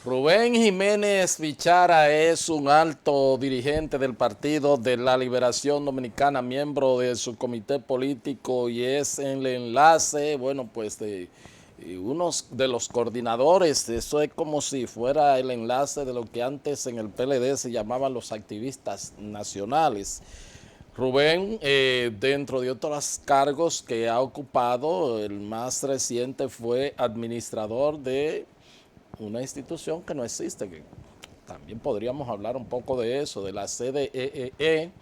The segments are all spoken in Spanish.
Rubén Jiménez Bichara es un alto dirigente del Partido de la Liberación Dominicana, miembro de su comité político y es el enlace, bueno, pues de uno de los coordinadores. Eso es como si fuera el enlace de lo que antes en el PLD se llamaban los activistas nacionales. Rubén, dentro de otros cargos que ha ocupado, el más reciente fue administrador de una institución que no existe, que también podríamos hablar un poco de eso, de la CDEE.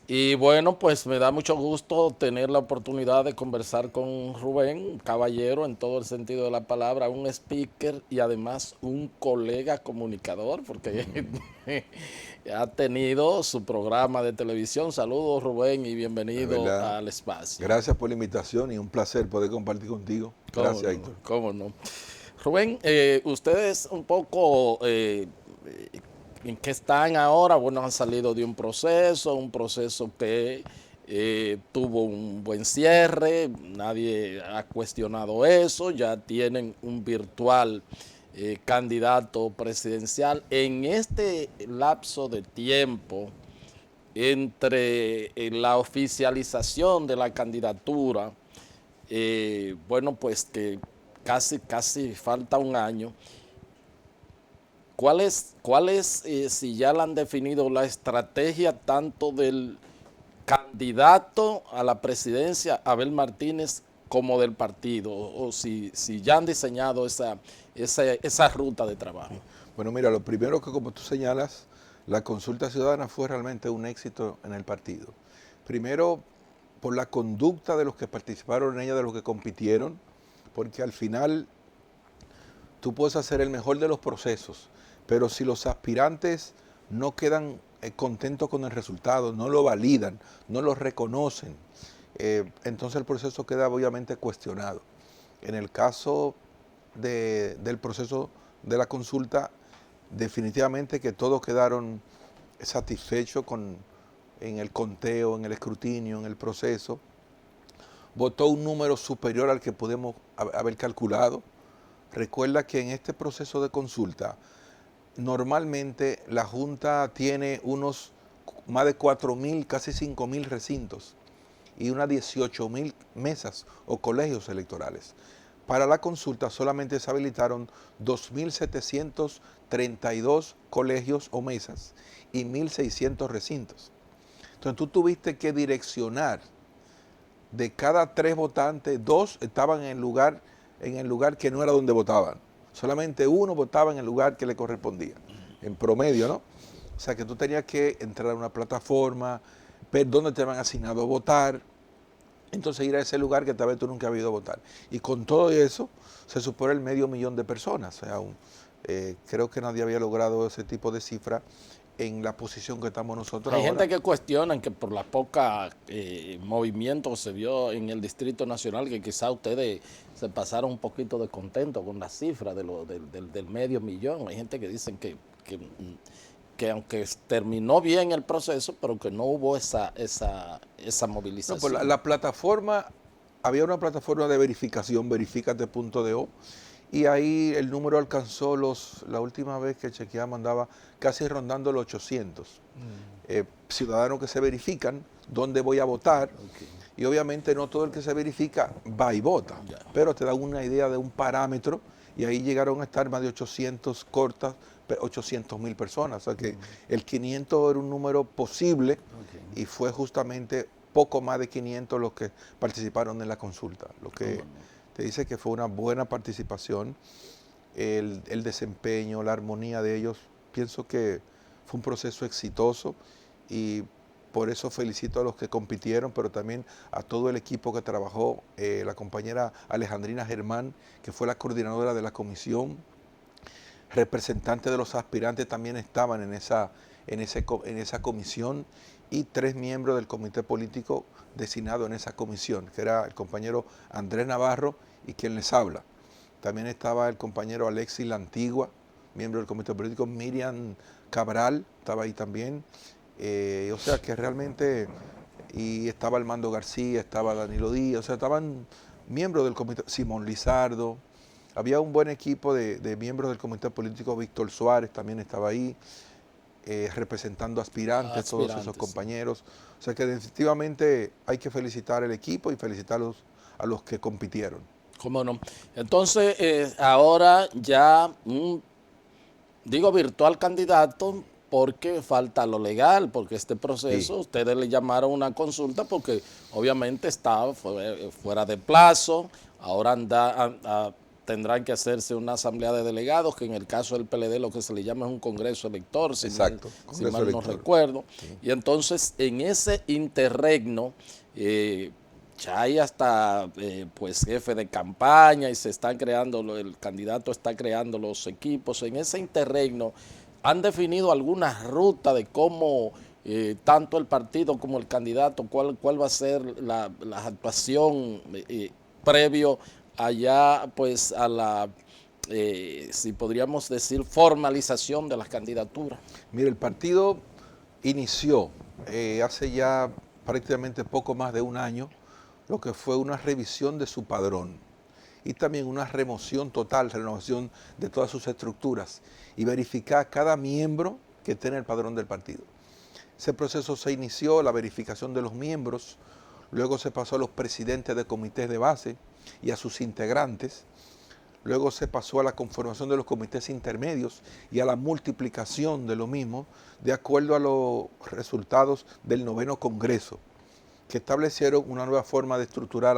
Y bueno, pues me da mucho gusto tener la oportunidad de conversar con Rubén, un caballero en todo el sentido de la palabra, un speaker y además un colega comunicador, porque ha tenido su programa de televisión. Saludos, Rubén, y La bienvenido verdad, al espacio. gracias por la invitación y un placer poder compartir contigo. ¿Cómo Gracias, no? Héctor. ¿Cómo no? Rubén, ustedes un poco en qué están ahora. Bueno, han salido de un proceso que tuvo un buen cierre, nadie ha cuestionado eso, ya tienen un virtual candidato presidencial. En este lapso de tiempo, entre la oficialización de la candidatura, bueno, pues que casi falta un año. ¿Cuál es, si ya la han definido, la estrategia tanto del candidato a la presidencia, Abel Martínez, como del partido? O si ya han diseñado esa ruta de trabajo. Bueno, mira, lo primero que como tú señalas, la consulta ciudadana fue realmente un éxito en el partido. Primero, por la conducta de los que participaron en ella, de los que compitieron, porque al final tú puedes hacer el mejor de los procesos, pero si los aspirantes no quedan contentos con el resultado, no lo validan, no lo reconocen, entonces el proceso queda obviamente cuestionado. En el caso del proceso de la consulta, definitivamente que todos quedaron satisfechos en el conteo, en el escrutinio, en el proceso. Votó un número superior al que podemos haber calculado. Recuerda que en este proceso de consulta, normalmente la Junta tiene unos más de 4.000, casi 5.000 recintos y unas 18.000 mesas o colegios electorales. Para la consulta solamente se habilitaron 2.732 colegios o mesas y 1.600 recintos. Entonces tú tuviste que direccionar de cada 3 votantes, 2 estaban en el lugar que no era donde votaban. Solamente uno votaba en el lugar que le correspondía, en promedio, ¿no? O sea que tú tenías que entrar a una plataforma, ver dónde te habían asignado a votar, entonces ir a ese lugar que tal vez tú nunca habías ido a votar. Y con todo eso se supone el 500.000 de personas. O sea, creo que nadie había logrado ese tipo de cifra en la posición que estamos nosotros Hay ahora. gente que cuestiona que por la poca movimiento que se vio en el Distrito Nacional, que quizá ustedes se pasaron un poquito de contento con la cifra del 500.000. Hay gente que dicen que aunque terminó bien el proceso, pero que no hubo esa No, pues movilización. la plataforma, había una plataforma de verificación, verificate.do, y ahí el número alcanzó la última vez que chequeamos andaba casi rondando los 800. Ciudadanos que se verifican dónde voy a votar, Okay. y obviamente no todo el que se verifica va y vota, Ya. pero te da una idea de un parámetro, y ahí llegaron a estar más de 800 cortas, 800.000 personas, o sea que el 500 era un número posible, Okay. y fue justamente poco más de 500 los que participaron en la consulta, lo que te dice que fue una buena participación, el desempeño, la armonía de ellos. Pienso que fue un proceso exitoso y por eso felicito a los que compitieron, pero también a todo el equipo que trabajó, la compañera Alejandrina Germán, que fue la coordinadora de la comisión, representantes de los aspirantes también estaban en esa comisión y 3 miembros del comité político designado en esa comisión, que era el compañero Andrés Navarro y quien les habla. También estaba el compañero Alexis La Antigua, miembro del comité político, Miriam Cabral estaba ahí también. O sea que realmente, y estaba Armando García, estaba Danilo Díaz, o sea, estaban miembros del comité, Simón Lizardo, Había un buen equipo de miembros del comité político. Víctor Suárez también estaba ahí, representando aspirantes, todos esos Aspirantes, sí. compañeros. O sea que definitivamente hay que felicitar al equipo y felicitar a los que compitieron. ¿Cómo no? Entonces, ahora ya digo virtual candidato porque falta lo legal, porque este proceso, Sí, ustedes le llamaron una consulta porque obviamente está fuera de plazo, ahora tendrán que hacerse una asamblea de delegados, que en el caso del PLD lo que se le llama es un congreso elector, exacto, si Congreso mal no Electoral. recuerdo. Sí. Y entonces en ese interregno, ya hay hasta pues jefe de campaña y se están creando, el candidato está creando los equipos. En ese interregno han definido alguna ruta de cómo tanto el partido como el candidato, cuál va a ser la actuación previo allá pues a la, si podríamos decir, formalización de las candidaturas. Mire, el partido inició hace ya prácticamente poco más de un año lo que fue una revisión de su padrón y también una remoción total, renovación de todas sus estructuras y verificar cada miembro que esté en el padrón del partido. Ese proceso se inició, la verificación de los miembros, luego se pasó a los presidentes de comités de base y a sus integrantes, luego se pasó a la conformación de los comités intermedios y a la multiplicación de lo mismo de acuerdo a los resultados del 9º Congreso, que establecieron una nueva forma de estructurar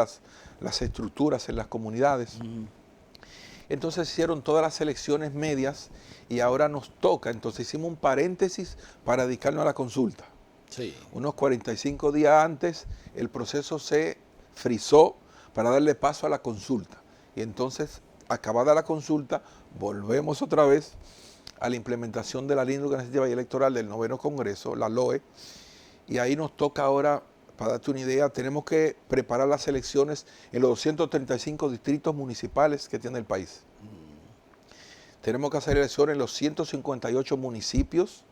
las estructuras en las comunidades. Entonces hicieron todas las elecciones medias y ahora nos toca, entonces hicimos un paréntesis para dedicarnos a la consulta. Sí. Unos 45 días antes el proceso se frizó para darle paso a la consulta. Y entonces, acabada la consulta, volvemos otra vez a la implementación de la ley organizativa y electoral del 9º Congreso, la LOE, y ahí nos toca ahora, para darte una idea, tenemos que preparar las elecciones en los 235 distritos municipales que tiene el país. Tenemos que hacer elecciones en los 158 municipios,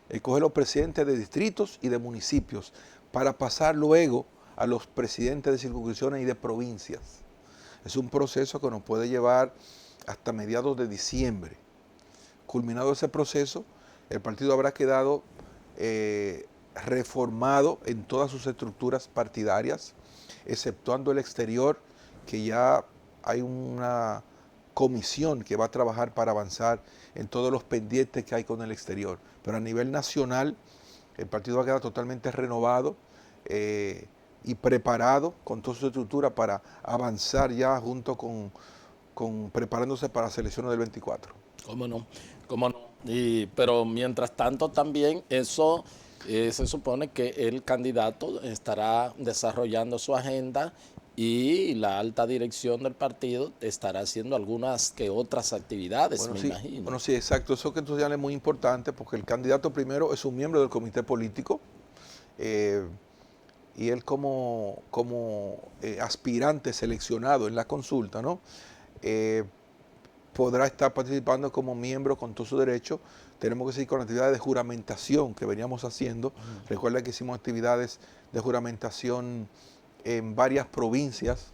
escoger los presidentes de distritos y de municipios, para pasar luego a los presidentes de circunscripciones y de provincias. Es un proceso que nos puede llevar hasta mediados de diciembre. Culminado ese proceso, el partido habrá quedado reformado en todas sus estructuras partidarias, exceptuando el exterior, que ya hay una comisión que va a trabajar para avanzar en todos los pendientes que hay con el exterior. Pero a nivel nacional, el partido va a quedar totalmente renovado y preparado con toda su estructura para avanzar ya junto con preparándose para las elecciones del 24. ¿Cómo no? ¿Cómo no? Pero mientras tanto también eso se supone que el candidato estará desarrollando su agenda y la alta dirección del partido estará haciendo algunas que otras actividades, Bueno, me sí, imagino. bueno, sí, exacto. Eso que tú señalas es muy importante porque el candidato primero es un miembro del comité político y él como aspirante seleccionado en la consulta, ¿no? Podrá estar participando como miembro con todo su derecho. Tenemos que seguir con actividades de juramentación que veníamos haciendo. Recuerda que hicimos actividades de juramentación en varias provincias,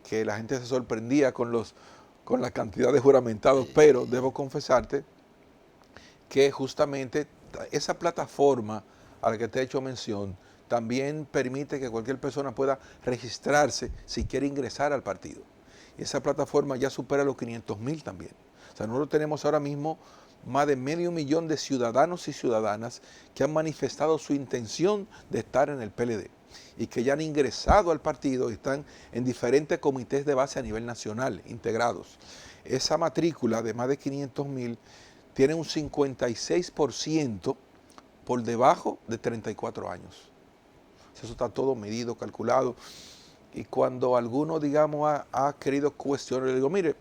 que la gente se sorprendía con la cantidad de juramentados, pero debo confesarte que justamente esa plataforma a la que te he hecho mención también permite que cualquier persona pueda registrarse si quiere ingresar al partido. Y esa plataforma ya supera los 500,000 también. O sea, nosotros tenemos ahora mismo más de 500,000 de ciudadanos y ciudadanas que han manifestado su intención de estar en el PLD y que ya han ingresado al partido y están en diferentes comités de base a nivel nacional integrados. Esa matrícula de más de 500,000 tiene un 56% por debajo de 34 años. Eso está todo medido, calculado. Y cuando alguno, digamos, ha querido cuestionar, le digo, mire,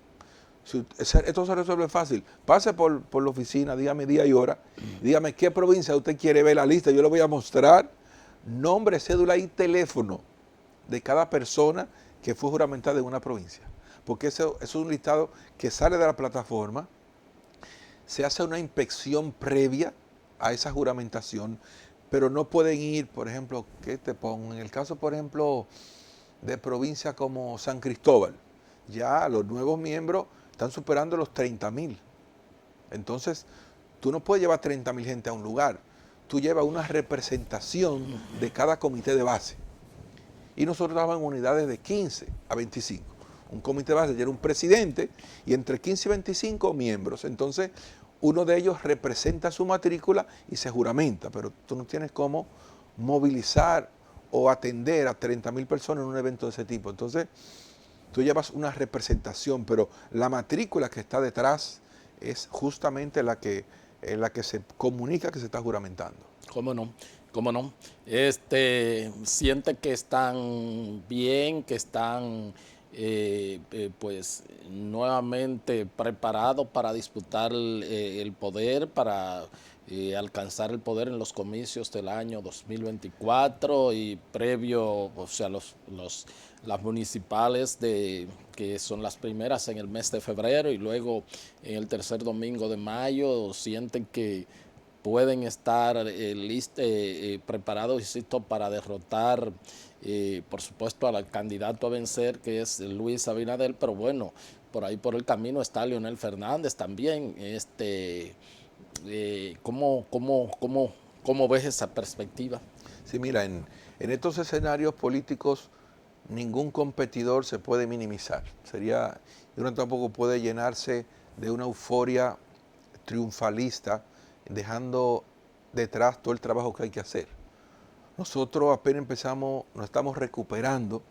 esto se resuelve fácil. Pase por la oficina, dígame día y hora, dígame qué provincia usted quiere ver la lista, yo le voy a mostrar nombre, cédula y teléfono de cada persona que fue juramentada en una provincia. Porque eso es un listado que sale de la plataforma, se hace una inspección previa a esa juramentación, pero no pueden ir, por ejemplo, ¿qué te pongo? En el caso, por ejemplo, de provincias como San Cristóbal, ya los nuevos miembros están superando los 30.000. Entonces, tú no puedes llevar 30.000 gente a un lugar. Tú llevas una representación de cada comité de base. Y nosotros trabajamos en unidades de 15 a 25. Un comité de base tiene un presidente y entre 15 y 25 miembros. Entonces, uno de ellos representa su matrícula y se juramenta, pero tú no tienes cómo movilizar o atender a 30.000 personas en un evento de ese tipo. Entonces, tú llevas una representación, pero la matrícula que está detrás es justamente la que se comunica que se está juramentando. ¿Cómo no? ¿Cómo no? Siente que están bien, que están pues nuevamente preparados para disputar el poder, para alcanzar el poder en los comicios del año 2024 y previo, o sea, las municipales que son las primeras en el mes de febrero y luego en el tercer domingo de mayo. ¿Sienten que pueden estar preparados y listos para derrotar, por supuesto, al candidato a vencer, que es Luis Abinader? Pero bueno, por ahí por el camino está Leonel Fernández también. ¿Cómo ves esa perspectiva? Sí, mira, en estos escenarios políticos ningún competidor se puede minimizar. Uno tampoco puede llenarse de una euforia triunfalista, dejando detrás todo el trabajo que hay que hacer. Nosotros apenas empezamos, nos estamos recuperando,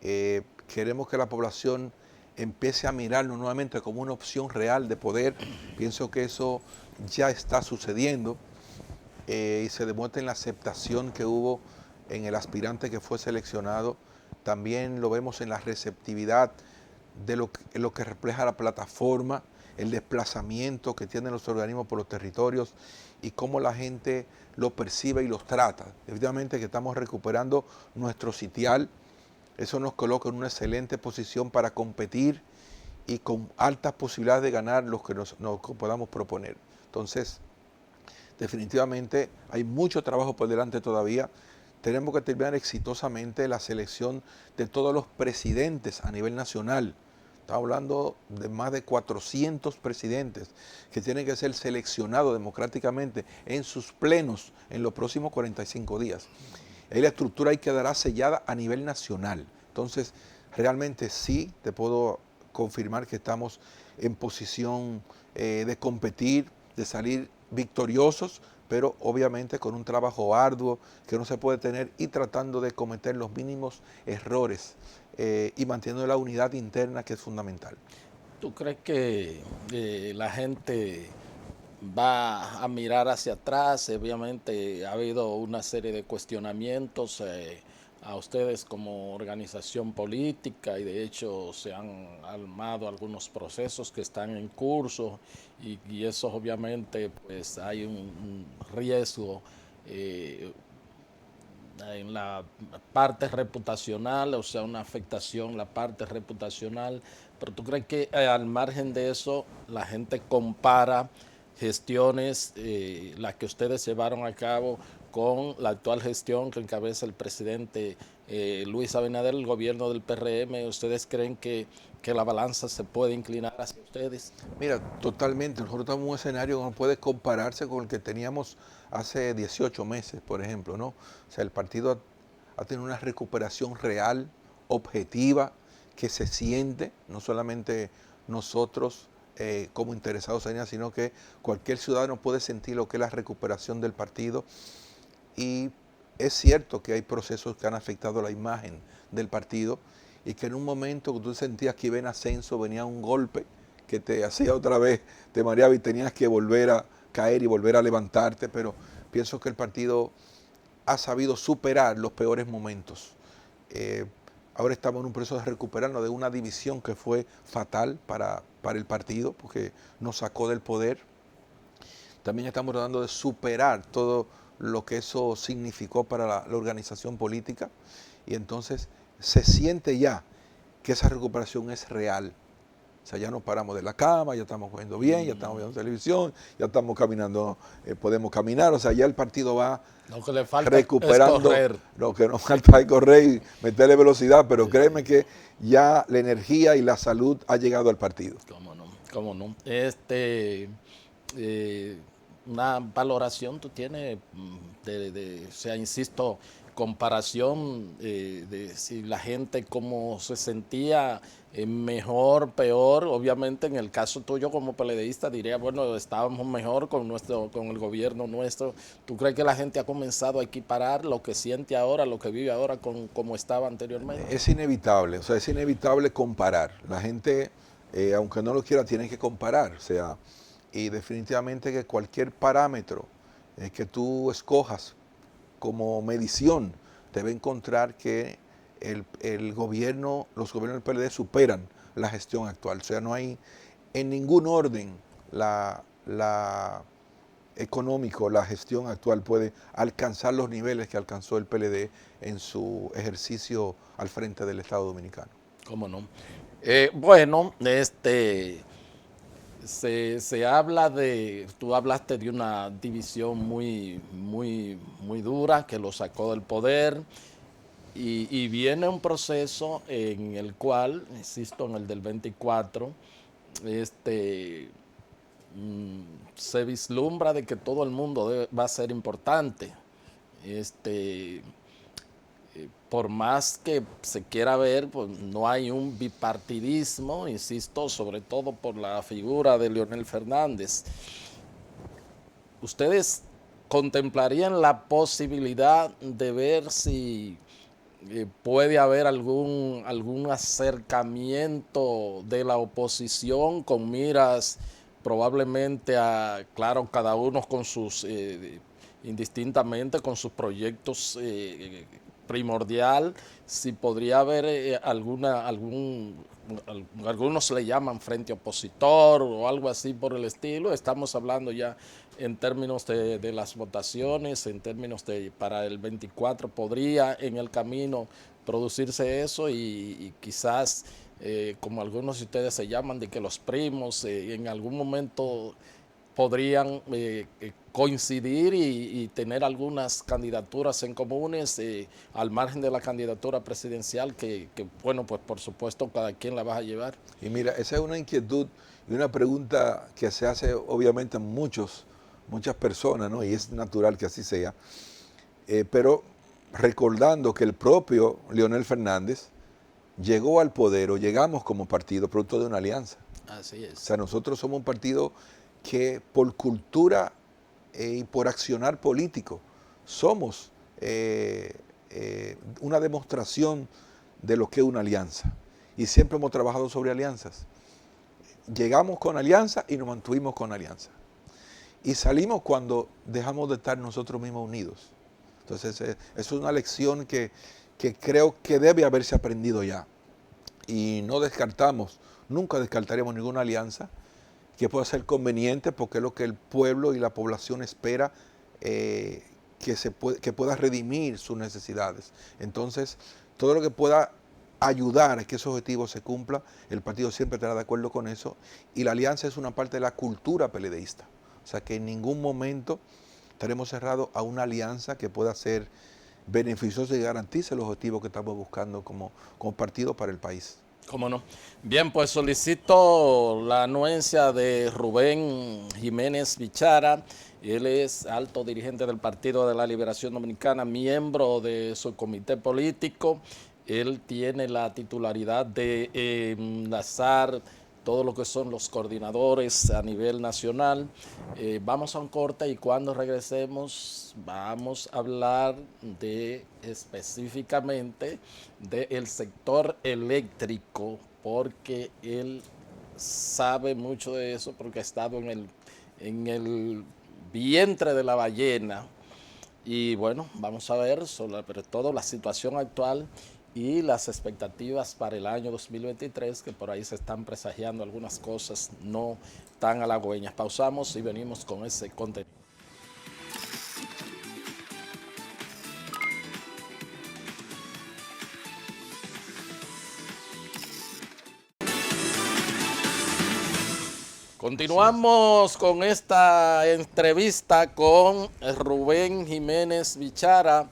queremos que la población empiece a mirarnos nuevamente como una opción real de poder. Pienso que eso ya está sucediendo y se demuestra en la aceptación que hubo en el aspirante que fue seleccionado. También lo vemos en la receptividad de lo que refleja la plataforma, el desplazamiento que tienen los organismos por los territorios y cómo la gente lo percibe y los trata. Definitivamente que estamos recuperando nuestro sitial. Eso nos coloca en una excelente posición para competir y con altas posibilidades de ganar los que nos podamos proponer. Entonces, definitivamente hay mucho trabajo por delante todavía. Tenemos que terminar exitosamente la selección de todos los presidentes a nivel nacional. Estamos hablando de más de 400 presidentes que tienen que ser seleccionados democráticamente en sus plenos en los próximos 45 días. Ahí la estructura ahí quedará sellada a nivel nacional. Entonces, realmente sí te puedo confirmar que estamos en posición de competir, de salir victoriosos, pero obviamente con un trabajo arduo que no se puede tener y tratando de cometer los mínimos errores y manteniendo la unidad interna, que es fundamental. ¿Tú crees que la gente va a mirar hacia atrás? Obviamente ha habido una serie de cuestionamientos a ustedes como organización política y de hecho se han armado algunos procesos que están en curso y eso obviamente pues hay un riesgo en la parte reputacional, o sea, una afectación en la parte reputacional. Pero ¿tú crees que al margen de eso la gente compara gestiones, las que ustedes llevaron a cabo con la actual gestión que encabeza el presidente Luis Abinader, el gobierno del PRM? ¿Ustedes creen que la balanza se puede inclinar hacia ustedes? Mira, totalmente. Nosotros estamos en un escenario que no puede compararse con el que teníamos hace 18 meses, por ejemplo, ¿no? O sea, el partido ha tenido una recuperación real, objetiva, que se siente, no solamente nosotros como interesados en ella, sino que cualquier ciudadano puede sentir lo que es la recuperación del partido. Y es cierto que hay procesos que han afectado la imagen del partido y que en un momento que tú sentías que iba en ascenso, venía un golpe que te hacía otra vez, te mareaba y tenías que volver a caer y volver a levantarte, pero pienso que el partido ha sabido superar los peores momentos. Ahora estamos en un proceso de recuperarnos de una división que fue fatal para el partido, porque nos sacó del poder. También estamos tratando de superar todo lo que eso significó para la organización política, y entonces se siente ya que esa recuperación es real. O sea, ya nos paramos de la cama, ya estamos comiendo bien, ya estamos viendo televisión, ya estamos caminando, podemos caminar. O sea, ya el partido va Lo que le falta recuperando. es correr. Lo que nos falta es correr y meterle velocidad, pero créeme que ya la energía y la salud ha llegado al partido. ¿Cómo no? ¿Cómo no? Una valoración tú tienes o sea, insisto, comparación de si la gente cómo se sentía mejor, peor. Obviamente en el caso tuyo como peledeísta diría, bueno, estábamos mejor con el gobierno nuestro. ¿Tú crees que la gente ha comenzado a equiparar lo que siente ahora, lo que vive ahora con como estaba anteriormente? Es inevitable, o sea, es inevitable comparar. La gente, aunque no lo quiera, tiene que comparar. O sea, y definitivamente que cualquier parámetro que tú escojas como medición, te va a encontrar que los gobiernos del PLD superan la gestión actual. O sea, no hay en ningún orden económico, la gestión actual puede alcanzar los niveles que alcanzó el PLD en su ejercicio al frente del Estado Dominicano. ¿Cómo no? Bueno, se habla tú hablaste de una división muy dura que lo sacó del poder y viene un proceso en el cual, insisto, en el del 24, se vislumbra de que todo el mundo va a ser importante. Por más que se quiera ver, pues no hay un bipartidismo, insisto, sobre todo por la figura de Leonel Fernández. ¿Ustedes contemplarían la posibilidad de ver si puede haber algún acercamiento de la oposición con miras probablemente claro, cada uno con indistintamente con sus proyectos primordial, si podría haber algunos le llaman frente opositor o algo así por el estilo? Estamos hablando ya en términos de las votaciones, en términos para el 24 podría en el camino producirse eso y quizás, como algunos de ustedes se llaman, de que los primos en algún momento podrían coincidir y tener algunas candidaturas en comunes al margen de la candidatura presidencial bueno, pues por supuesto cada quien la va a llevar. Y mira, esa es una inquietud y una pregunta que se hace obviamente muchas personas, ¿no? Y es natural que así sea. Pero recordando que el propio Leonel Fernández llegó al poder o llegamos como partido producto de una alianza. Así es. O sea, nosotros somos un partido que por cultura y por accionar político somos una demostración de lo que es una alianza. Y siempre hemos trabajado sobre alianzas. Llegamos con alianza y nos mantuvimos con alianza. Y salimos cuando dejamos de estar nosotros mismos unidos. Entonces, es una lección que creo que debe haberse aprendido ya. Y no descartamos, nunca descartaremos ninguna alianza que pueda ser conveniente porque es lo que el pueblo y la población espera que pueda redimir sus necesidades. Entonces, todo lo que pueda ayudar a que esos objetivos se cumplan, el partido siempre estará de acuerdo con eso. Y la alianza es una parte de la cultura peledeísta. O sea que en ningún momento estaremos cerrados a una alianza que pueda ser beneficiosa y garantice los objetivos que estamos buscando como partido para el país. ¿Cómo no? Bien, pues solicito la anuencia de Rubén Jiménez Bichara. Él es alto dirigente del Partido de la Liberación Dominicana, miembro de su comité político. Él tiene la titularidad de enlazar todo lo que son los coordinadores a nivel nacional. Vamos a un corte y cuando regresemos vamos a hablar específicamente del sector eléctrico, porque él sabe mucho de eso, porque ha estado en el vientre de la ballena. Y bueno, vamos a ver sobre todo la situación actual y las expectativas para el año 2023, que por ahí se están presagiando algunas cosas no tan halagüeñas. Pausamos y venimos con ese contenido. Continuamos con esta entrevista con Rubén Jiménez Bichara.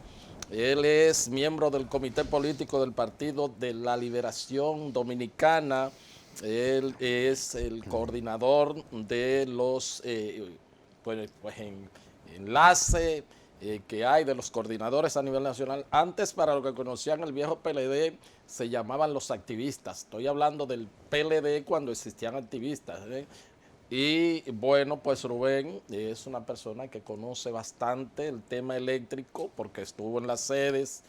Él es miembro del Comité Político del Partido de la Liberación Dominicana. Él es el coordinador de los enlace que hay de los coordinadores a nivel nacional. Antes, para lo que conocían el viejo PLD, se llamaban los activistas. Estoy hablando del PLD cuando existían activistas. Y bueno, pues Rubén es una persona que conoce bastante el tema eléctrico porque estuvo en las sedes,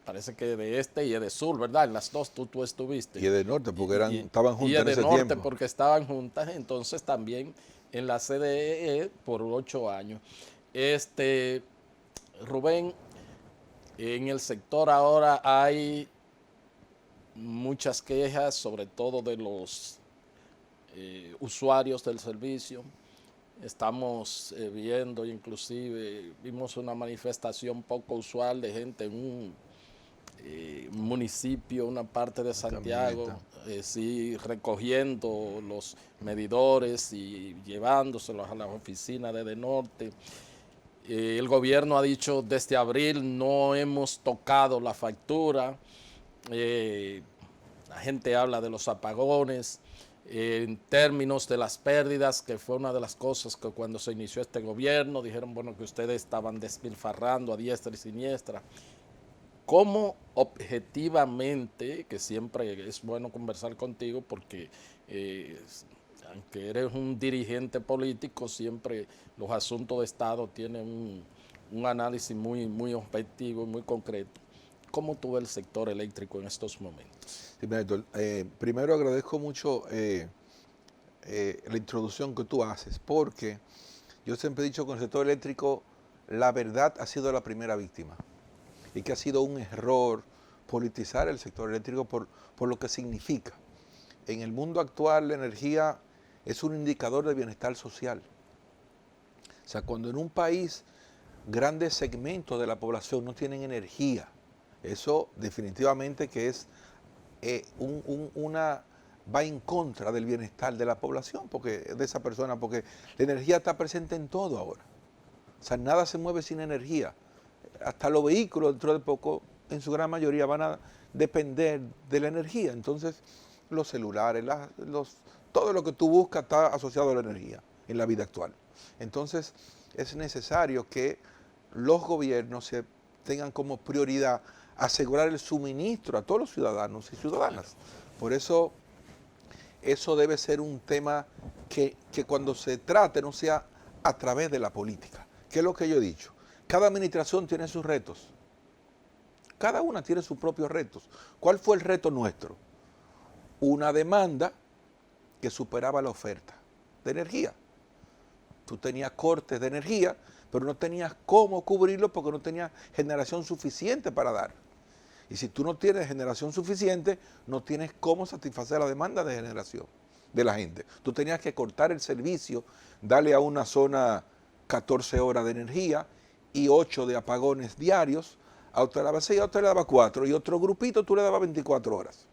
parece que de este y de sur, ¿verdad? En las dos tú estuviste. Y de norte, porque estaban juntas en ese tiempo. Y de norte, porque estaban juntas, entonces también en la CDE por 8 años. Rubén, en el sector ahora hay muchas quejas, sobre todo de los usuarios del servicio. Estamos viendo, inclusive vimos una manifestación poco usual de gente en un municipio, una parte de Santiago, sí, recogiendo los medidores y llevándoselos a la oficina de Norte. El gobierno ha dicho desde abril no hemos tocado la factura. La gente habla de los apagones. En términos de las pérdidas, que fue una de las cosas que cuando se inició este gobierno dijeron, bueno, que ustedes estaban despilfarrando a diestra y siniestra. ¿Cómo objetivamente, que siempre es bueno conversar contigo porque aunque eres un dirigente político, siempre los asuntos de Estado tienen un análisis muy objetivo, muy concreto? ¿Cómo tú ves el sector eléctrico en estos momentos? Sí, Héctor, primero agradezco mucho la introducción que tú haces, porque yo siempre he dicho que con el sector eléctrico la verdad ha sido la primera víctima y que ha sido un error politizar el sector eléctrico por lo que significa. En el mundo actual la energía es un indicador de bienestar social. O sea, cuando en un país grandes segmentos de la población no tienen energía, eso definitivamente que es va en contra del bienestar de la población, de esa persona, porque la energía está presente en todo ahora. O sea, nada se mueve sin energía. Hasta los vehículos dentro de poco, en su gran mayoría, van a depender de la energía. Entonces, los celulares, todo lo que tú buscas está asociado a la energía en la vida actual. Entonces, es necesario que los gobiernos tengan como prioridad asegurar el suministro a todos los ciudadanos y ciudadanas. Por eso debe ser un tema que cuando se trate no sea a través de la política. ¿Qué es lo que yo he dicho? Cada administración tiene sus retos. Cada una tiene sus propios retos. ¿Cuál fue el reto nuestro? Una demanda que superaba la oferta de energía. Tú tenías cortes de energía, pero no tenías cómo cubrirlo porque no tenías generación suficiente para dar. Y si tú no tienes generación suficiente, no tienes cómo satisfacer la demanda de generación de la gente. Tú tenías que cortar el servicio, darle a una zona 14 horas de energía y 8 de apagones diarios, a otra le daba 6, a otra le daba 4, y otro grupito tú le dabas 24 horas.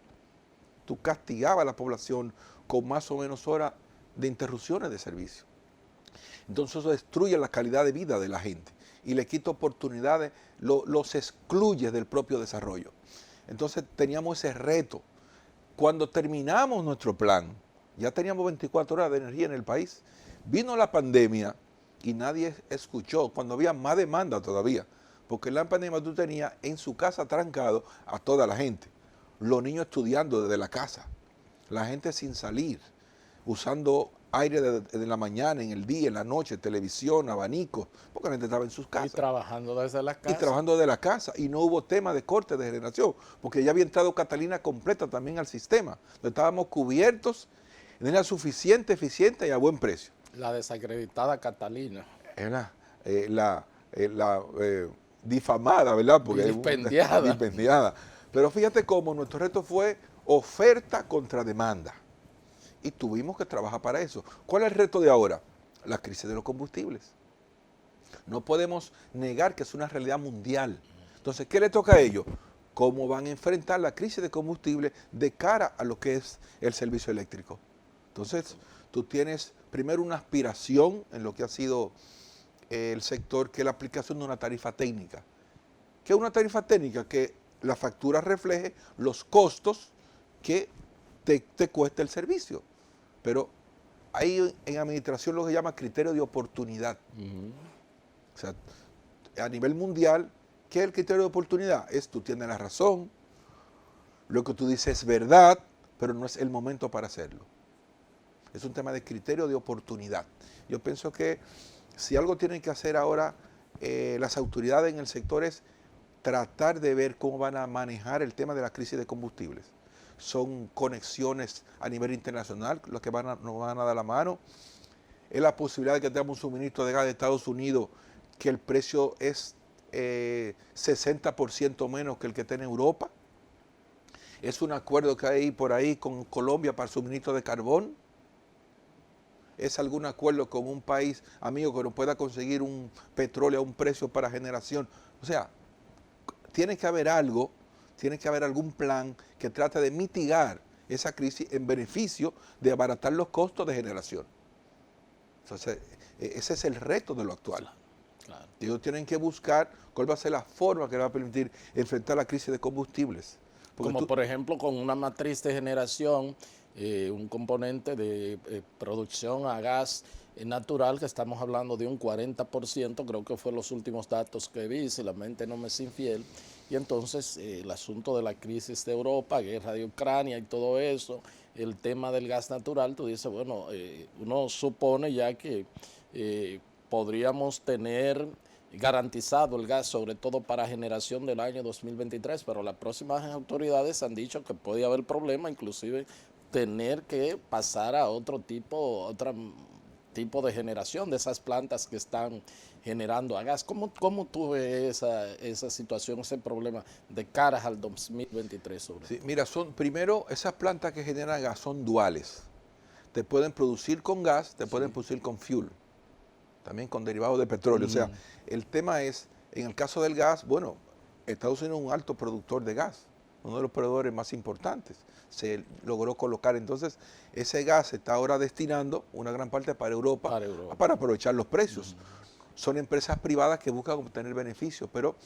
Tú castigabas a la población con más o menos horas de interrupciones de servicio. Entonces eso destruye la calidad de vida de la gente y le quita oportunidades, los excluye del propio desarrollo. Entonces teníamos ese reto. Cuando terminamos nuestro plan, ya teníamos 24 horas de energía en el país, vino la pandemia y nadie escuchó, cuando había más demanda todavía, porque en la pandemia tú tenías en su casa trancado a toda la gente, los niños estudiando desde la casa, la gente sin salir, usando aire de la mañana, en el día, en la noche, televisión, abanico, porque la gente estaba en sus casas. Y trabajando desde la casa. Y trabajando desde la casa. Y no hubo tema de corte de generación, porque ya había entrado Catalina completa también al sistema. Entonces estábamos cubiertos de energía suficiente, eficiente y a buen precio. La desacreditada Catalina. La difamada, ¿verdad? Porque dispendiada. Dispendiada. Pero fíjate cómo nuestro reto fue oferta contra demanda. Y tuvimos que trabajar para eso. ¿Cuál es el reto de ahora? La crisis de los combustibles. No podemos negar que es una realidad mundial. Entonces, ¿qué le toca a ellos? ¿Cómo van a enfrentar la crisis de combustible de cara a lo que es el servicio eléctrico? Entonces, tú tienes primero una aspiración en lo que ha sido el sector, que es la aplicación de una tarifa técnica. ¿Qué es una tarifa técnica? Que la factura refleje los costos que te cuesta el servicio. Pero hay en administración lo que se llama criterio de oportunidad. O sea, a nivel mundial, ¿qué es el criterio de oportunidad? Es tú tienes la razón, lo que tú dices es verdad, pero no es el momento para hacerlo. Es un tema de criterio de oportunidad. Yo pienso que si algo tienen que hacer ahora las autoridades en el sector es tratar de ver cómo van a manejar el tema de la crisis de combustibles. Son conexiones a nivel internacional los que nos van a dar la mano. Es la posibilidad de que tengamos un suministro de gas de Estados Unidos que el precio es 60% menos que el que tiene Europa. Es un acuerdo que hay por ahí con Colombia para el suministro de carbón. Es algún acuerdo con un país amigo que nos pueda conseguir un petróleo a un precio para generación. O sea, tiene que haber algo, tiene que haber algún plan que trate de mitigar esa crisis en beneficio de abaratar los costos de generación. Entonces, ese es el reto de lo actual. Claro. Ellos tienen que buscar cuál va a ser la forma que les va a permitir enfrentar la crisis de combustibles. Como por ejemplo con una matriz de generación, un componente de producción a gas natural, que estamos hablando de un 40%, creo que fue los últimos datos que vi, si la mente no me es infiel, y entonces el asunto de la crisis de Europa, guerra de Ucrania y todo eso, el tema del gas natural, tú dices, bueno, uno supone ya que podríamos tener garantizado el gas, sobre todo para generación del año 2023, pero las próximas autoridades han dicho que puede haber problema, inclusive tener que pasar a otro tipo de generación de esas plantas que están generando a gas. ¿Cómo tú ves esa situación, ese problema de cara al 2023? Sí, mira, primero esas plantas que generan gas son duales. Te pueden producir con gas, te pueden producir con fuel, también con derivados de petróleo. O sea, el tema es, en el caso del gas, bueno, Estados Unidos es un alto productor de gas, uno de los proveedores más importantes. Se logró colocar, entonces, ese gas se está ahora destinando una gran parte para Europa. Para aprovechar los precios. Son empresas privadas que buscan obtener beneficios, pero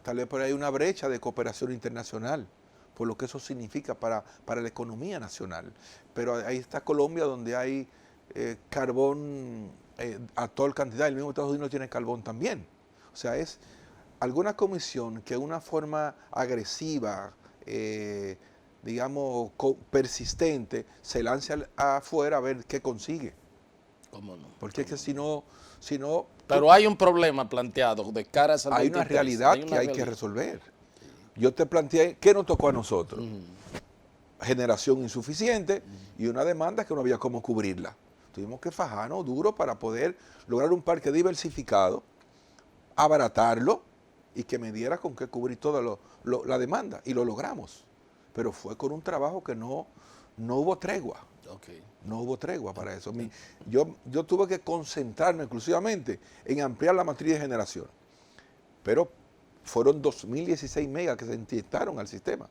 tal vez por ahí hay una brecha de cooperación internacional, por lo que eso significa para la economía nacional. Pero ahí está Colombia, donde hay carbón a toda cantidad. El mismo Estados Unidos tiene carbón también. O sea, es alguna comisión que de una forma agresiva, digamos, persistente, se lance afuera a ver qué consigue. ¿Cómo no? Porque es que si no... Pero hay un problema planteado de cara a Hay una realidad que hay que resolver. Yo te planteé, ¿qué nos tocó a nosotros? Generación insuficiente y una demanda que no había cómo cubrirla. Tuvimos que fajarnos duro para poder lograr un parque diversificado, abaratarlo y que me diera con qué cubrir toda la demanda. Y lo logramos. Pero fue con un trabajo que no hubo tregua. Okay. No hubo tregua para eso. Yo tuve que concentrarme exclusivamente en ampliar la matriz de generación. Pero fueron 2016 megas que se inyectaron al sistema.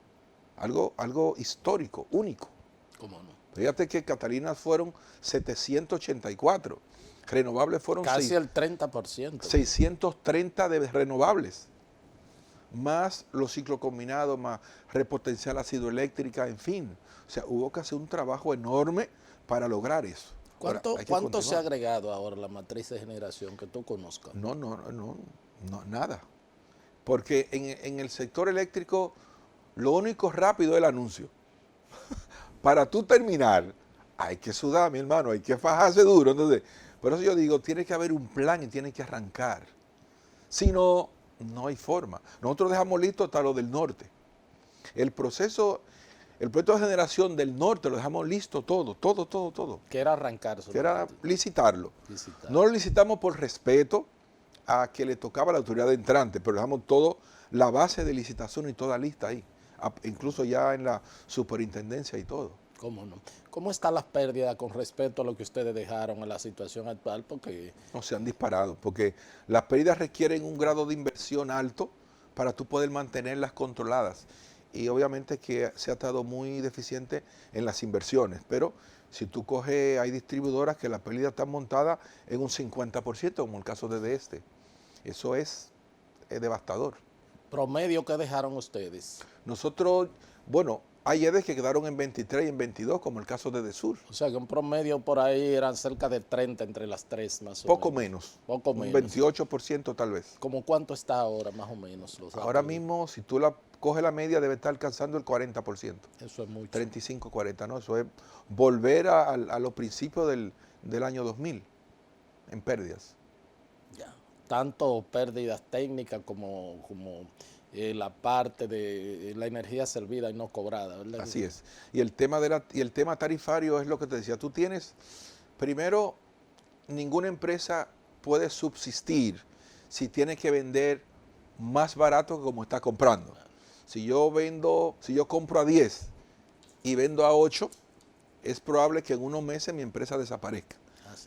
Algo histórico, único. ¿Cómo no? Fíjate que Catalinas fueron 784. Renovables fueron casi el 30%. 630 de renovables. Más los ciclos combinados, más repotencial ácido eléctrica, en fin. O sea, hubo que hacer un trabajo enorme para lograr eso. ¿Cuánto se ha agregado ahora la matriz de generación que tú conozcas? No, nada. Porque en el sector eléctrico lo único rápido es el anuncio. Para tú terminar, hay que sudar, mi hermano, hay que fajarse duro. Entonces, por eso yo digo, tiene que haber un plan y tiene que arrancar. Si no, no hay forma. Nosotros dejamos listo hasta lo del norte. El proyecto de generación del norte lo dejamos listo todo. Que era arrancar. Que era licitarlo. No lo licitamos por respeto a que le tocaba a la autoridad entrante, pero dejamos todo, la base de licitación y toda lista ahí. Incluso ya en la superintendencia y todo. ¿Cómo no? ¿Cómo están las pérdidas con respecto a lo que ustedes dejaron en la situación actual? Porque no, se han disparado, porque las pérdidas requieren un grado de inversión alto para tú poder mantenerlas controladas. Y obviamente que se ha estado muy deficiente en las inversiones, pero Si tú coges, hay distribuidoras que la pérdida está montada en un 50%, como el caso de este. Eso es devastador. ¿Promedio que dejaron ustedes? Nosotros, bueno, hay EDES que quedaron en 23 y en 22, como el caso de DESUR. O sea que un promedio por ahí eran cerca de 30 entre las tres más o Poco menos. menos. Poco Un menos. 28% tal vez. ¿Cómo cuánto está ahora más o menos? Ahora mismo, si tú coges la media, debe estar alcanzando el 40%. Eso es mucho. 35, 40, ¿no? Eso es volver a los principios del año 2000 en pérdidas. Ya. Tanto pérdidas técnicas como la parte de la energía servida y no cobrada, ¿verdad? Así es. Y el tema tarifario es lo que te decía. Tú tienes, primero, ninguna empresa puede subsistir si tiene que vender más barato que como está comprando. Si yo compro a 10 y vendo a 8, es probable que en unos meses mi empresa desaparezca.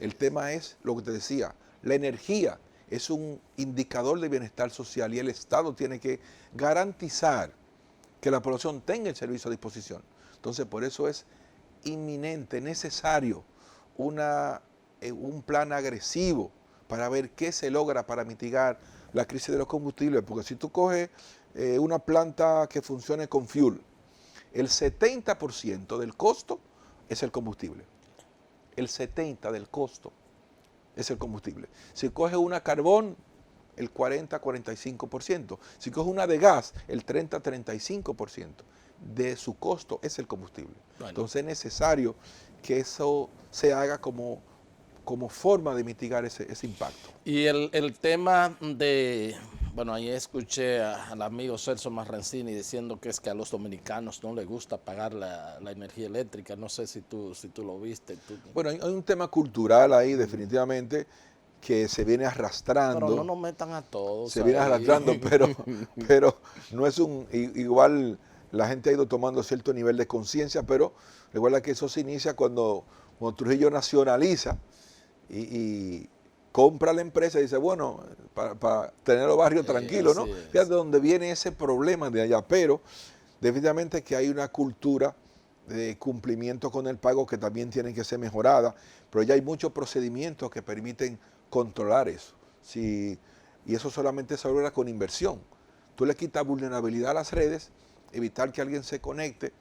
El tema es lo que te decía, la energía es un indicador de bienestar social y el Estado tiene que garantizar que la población tenga el servicio a disposición. Entonces, por eso es inminente, necesario un plan agresivo para ver qué se logra para mitigar la crisis de los combustibles, porque si tú coges una planta que funcione con fuel, el 70% del costo es el combustible. El 70% del costo es el combustible. Si coges una carbón, el 40-45%. Si coges una de gas, el 30-35% de su costo es el combustible. Bueno. Entonces es necesario que eso se haga como forma de mitigar ese impacto. Y el tema de, bueno, ahí escuché al amigo Celso Marrancini diciendo que es que a los dominicanos no les gusta pagar la energía eléctrica. No sé si tú lo viste. Bueno, hay un tema cultural ahí definitivamente que se viene arrastrando. Pero no nos metan a todos. Se viene arrastrando, pero no es igual la gente ha ido tomando cierto nivel de conciencia, pero recuerda que eso se inicia cuando Trujillo nacionaliza y compra la empresa y dice, bueno, para tener los barrios tranquilos, ¿no? Fíjate de dónde viene ese problema de allá, pero definitivamente que hay una cultura de cumplimiento con el pago que también tienen que ser mejorada, pero ya hay muchos procedimientos que permiten controlar eso. Y eso solamente se logra con inversión. Tú le quitas vulnerabilidad a las redes, evitar que alguien se conecte,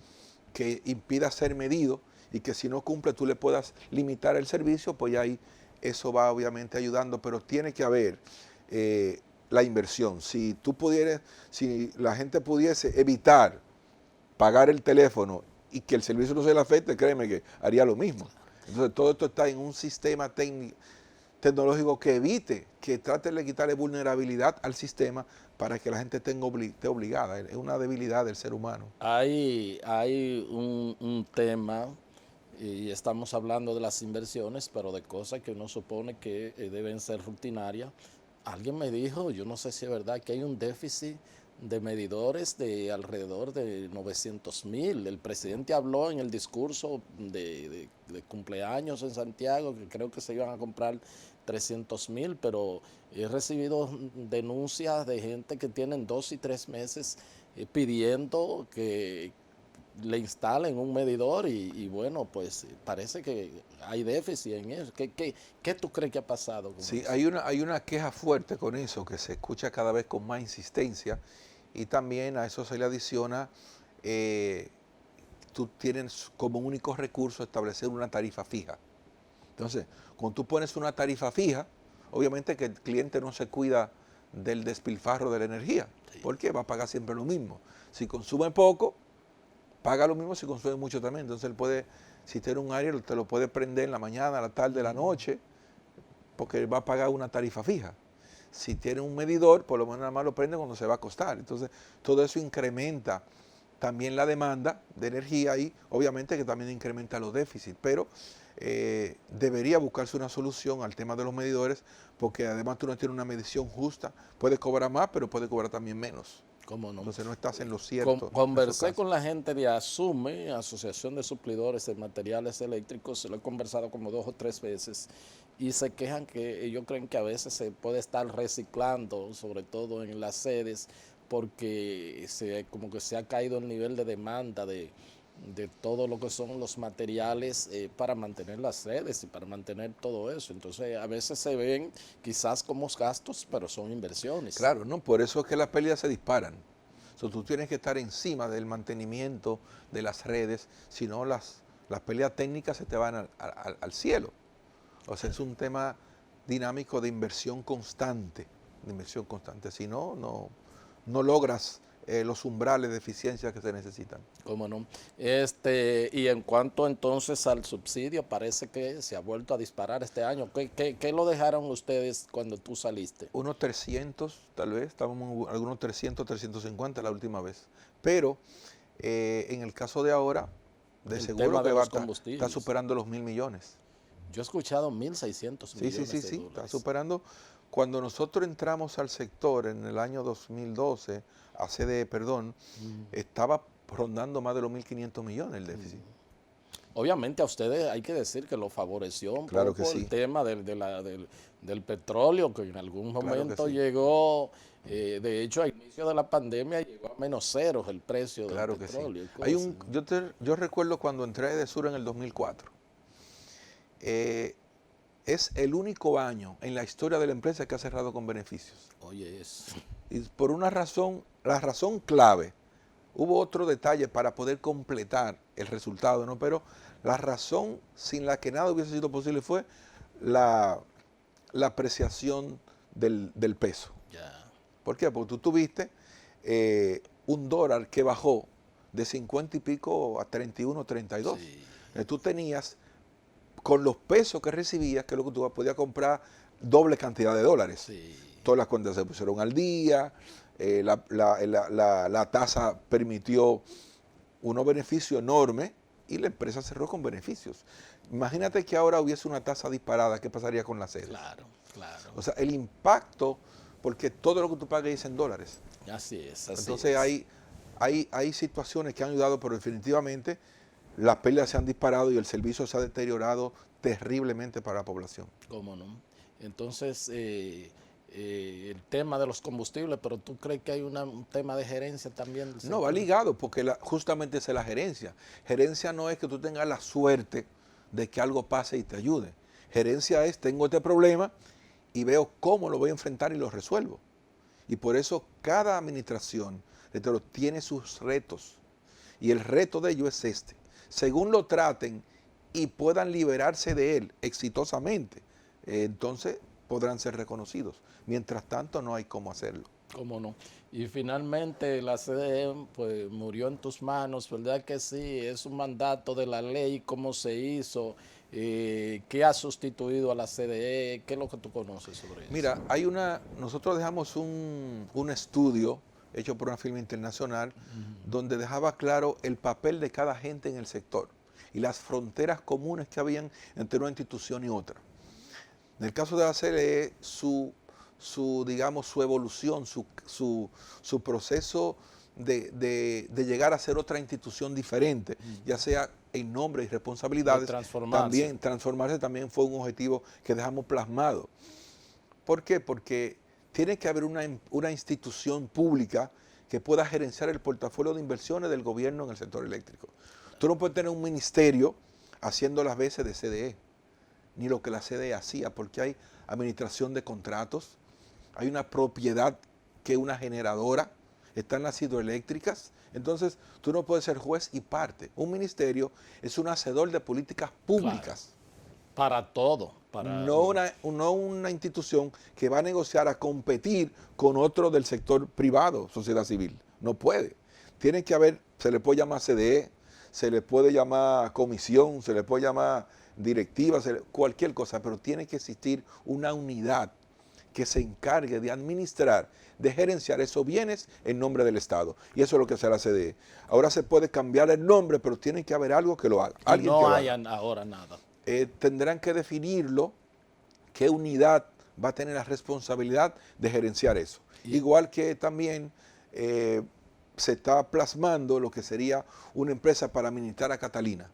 que impida ser medido y que si no cumple tú le puedas limitar el servicio, pues ya ahí eso va obviamente ayudando, pero tiene que haber la inversión. Si la gente pudiese evitar pagar el teléfono y que el servicio no se le afecte, créeme que haría lo mismo. Entonces todo esto está en un sistema tecnológico que evite, que trate de quitarle vulnerabilidad al sistema para que la gente esté obligada. Es una debilidad del ser humano. Hay un tema, y estamos hablando de las inversiones, pero de cosas que uno supone que deben ser rutinarias. Alguien me dijo, yo no sé si es verdad, que hay un déficit de medidores de alrededor de 900,000. El presidente habló en el discurso de cumpleaños en Santiago, que creo que se iban a comprar 300,000, pero he recibido denuncias de gente que tienen 2 y 3 meses pidiendo que le instalen un medidor y bueno, pues parece que hay déficit en eso. ¿Qué tú crees que ha pasado con sí, eso? hay una queja fuerte con eso, que se escucha cada vez con más insistencia, y también a eso se le adiciona, tú tienes como único recurso establecer una tarifa fija. Entonces, cuando tú pones una tarifa fija, obviamente que el cliente no se cuida del despilfarro de la energía, sí, porque va a pagar siempre lo mismo. Si consume poco, paga lo mismo. Si consume mucho también. Entonces él puede, si tiene un área, te lo puede prender en la mañana, la tarde, la noche, porque él va a pagar una tarifa fija. Si tiene un medidor, por lo menos nada más lo prende cuando se va a acostar. Entonces todo eso incrementa también la demanda de energía y obviamente que también incrementa los déficits, pero debería buscarse una solución al tema de los medidores, porque además tú no tienes una medición justa. Puedes cobrar más, pero puedes cobrar también menos. ¿Cómo no? Entonces no estás en lo cierto. Conversé con la gente de ASUME, Asociación de Suplidores de Materiales Eléctricos, se lo he conversado como 2 o 3 veces, y se quejan que ellos creen que a veces se puede estar reciclando, sobre todo en las sedes, porque como que se ha caído el nivel de demanda de de todo lo que son los materiales para mantener las redes y para mantener todo eso. Entonces, a veces se ven quizás como gastos, pero son inversiones. Claro, ¿no? Por eso es que las pérdidas se disparan. So, tú tienes que estar encima del mantenimiento de las redes, si no las pérdidas técnicas se te van al cielo. O sea, es un tema dinámico de inversión constante, Si no, no logras los umbrales de eficiencia que se necesitan. ¿Cómo no? Y en cuanto entonces al subsidio, parece que se ha vuelto a disparar este año. ¿Qué lo dejaron ustedes cuando tú saliste? Unos 300, tal vez, estábamos algunos 300, 350 la última vez. Pero en el caso de ahora, de seguro que está superando los 1.000 millones. Yo he escuchado 1.600 millones de Sí, dólares. está superando. Cuando nosotros entramos al sector en el año 2012, a CDE, perdón, estaba rondando más de los 1.500 millones el déficit. Obviamente a ustedes hay que decir que lo favoreció un Claro poco que sí. el tema del petróleo, que en algún momento Claro que sí. llegó, de hecho a inicio de la pandemia llegó a -0 el precio Claro del que petróleo. sí. Yo recuerdo cuando entré de Sur en el 2004. Es el único año en la historia de la empresa que ha cerrado con beneficios. Oye, eso. Y por una razón, la razón clave, hubo otro detalle para poder completar el resultado, ¿no? Pero la razón sin la que nada hubiese sido posible fue la apreciación del peso. Ya. ¿Por qué? Porque tú tuviste un dólar que bajó de 50 y pico a 31, 32. Sí. Tú tenías, con los pesos que recibías, que es lo que tú podías comprar doble cantidad de dólares. Sí. Todas las cuentas se pusieron al día, la tasa permitió unos beneficios enormes y la empresa cerró con beneficios. Imagínate que ahora hubiese una tasa disparada, ¿qué pasaría con la sede? Claro, claro. O sea, el impacto, porque todo lo que tú pagues es en dólares. Así es, así Entonces es. hay situaciones que han ayudado, pero definitivamente las pérdidas se han disparado y el servicio se ha deteriorado terriblemente para la población. ¿Cómo no? Entonces, el tema de los combustibles, pero ¿tú crees que hay un tema de gerencia también? No, va ligado, porque justamente esa es la gerencia. Gerencia no es que tú tengas la suerte de que algo pase y te ayude. Gerencia es, tengo este problema y veo cómo lo voy a enfrentar y lo resuelvo. Y por eso cada administración tiene sus retos. Y el reto de ellos es este. Según lo traten y puedan liberarse de él exitosamente, entonces podrán ser reconocidos. Mientras tanto, no hay cómo hacerlo. ¿Cómo no? Y finalmente la CDE pues murió en tus manos, ¿verdad que sí? Es un mandato de la ley, ¿cómo se hizo? ¿Qué ha sustituido a la CDE? ¿Qué es lo que tú conoces sobre eso? Mira, nosotros dejamos un estudio hecho por una firma internacional donde dejaba claro el papel de cada agente en el sector y las fronteras comunes que habían entre una institución y otra. En el caso de la CDE, su evolución, su proceso de llegar a ser otra institución diferente, ya sea en nombre y responsabilidades, transformarse también fue un objetivo que dejamos plasmado. ¿Por qué? Porque tiene que haber una institución pública que pueda gerenciar el portafolio de inversiones del gobierno en el sector eléctrico. Tú no puedes tener un ministerio haciendo las veces de CDE, ni lo que la CDE hacía, porque hay administración de contratos, hay una propiedad que es una generadora, están las hidroeléctricas. Entonces, tú no puedes ser juez y parte. Un ministerio es un hacedor de políticas públicas. Claro. Para todo. No una institución que va a negociar, a competir con otro del sector privado, sociedad civil. No puede. Tiene que haber, se le puede llamar CDE, se le puede llamar comisión, se le puede llamar directiva, cualquier cosa, pero tiene que existir una unidad que se encargue de administrar, de gerenciar esos bienes en nombre del Estado. Y eso es lo que hace la CDE. Ahora se puede cambiar el nombre, pero tiene que haber algo que lo haga. No hay ahora nada. Tendrán que definirlo, qué unidad va a tener la responsabilidad de gerenciar eso. Igual que también se está plasmando lo que sería una empresa para administrar a Catalina.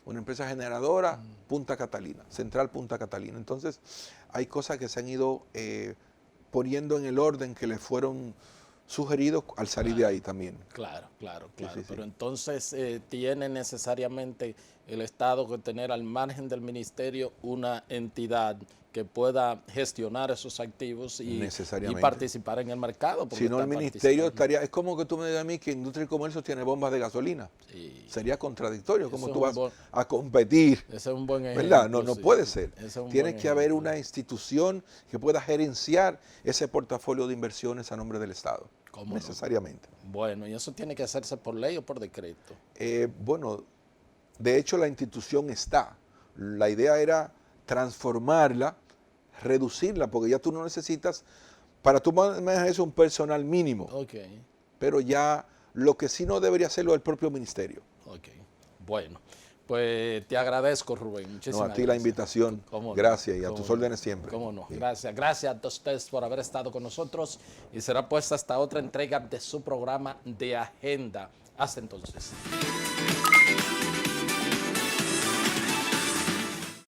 Una empresa generadora, Punta Catalina, Central Punta Catalina. Entonces, hay cosas que se han ido poniendo en el orden que le fueron sugerido al salir de ahí también. Claro, claro, claro. Sí, sí, Pero sí. entonces tiene necesariamente el Estado que tener al margen del ministerio una entidad que pueda gestionar esos activos y Necesariamente. participar en el mercado. Porque Si no, el está ministerio participando. estaría, es como que tú me digas a mí que Industria y Comercio tiene bombas de gasolina. Sí. Sería contradictorio, Eso ¿cómo es tú un vas buen- a competir? Ese es un buen ejemplo. ¿Verdad? No, no sí. puede ser. Ese es un Tiene buen que haber ejemplo. una institución que pueda gerenciar ese portafolio de inversiones a nombre del Estado. ¿Cómo no? Necesariamente. Bueno, y eso tiene que hacerse por ley o por decreto. Bueno, de hecho la institución está. La idea era transformarla, reducirla, porque ya tú no necesitas, para tú manejar eso, un personal mínimo. Ok, Pero ya lo que sí no debería hacerlo es el propio ministerio. ok. Bueno, pues te agradezco, Rubén. No, Muchísimas a ti la gracias. invitación. ¿Cómo no? Gracias y a ¿Cómo tus no? órdenes siempre. ¿Cómo no? Sí. Gracias. Gracias a ustedes por haber estado con nosotros y será puesta hasta otra entrega de su programa de Agenda. Hasta entonces.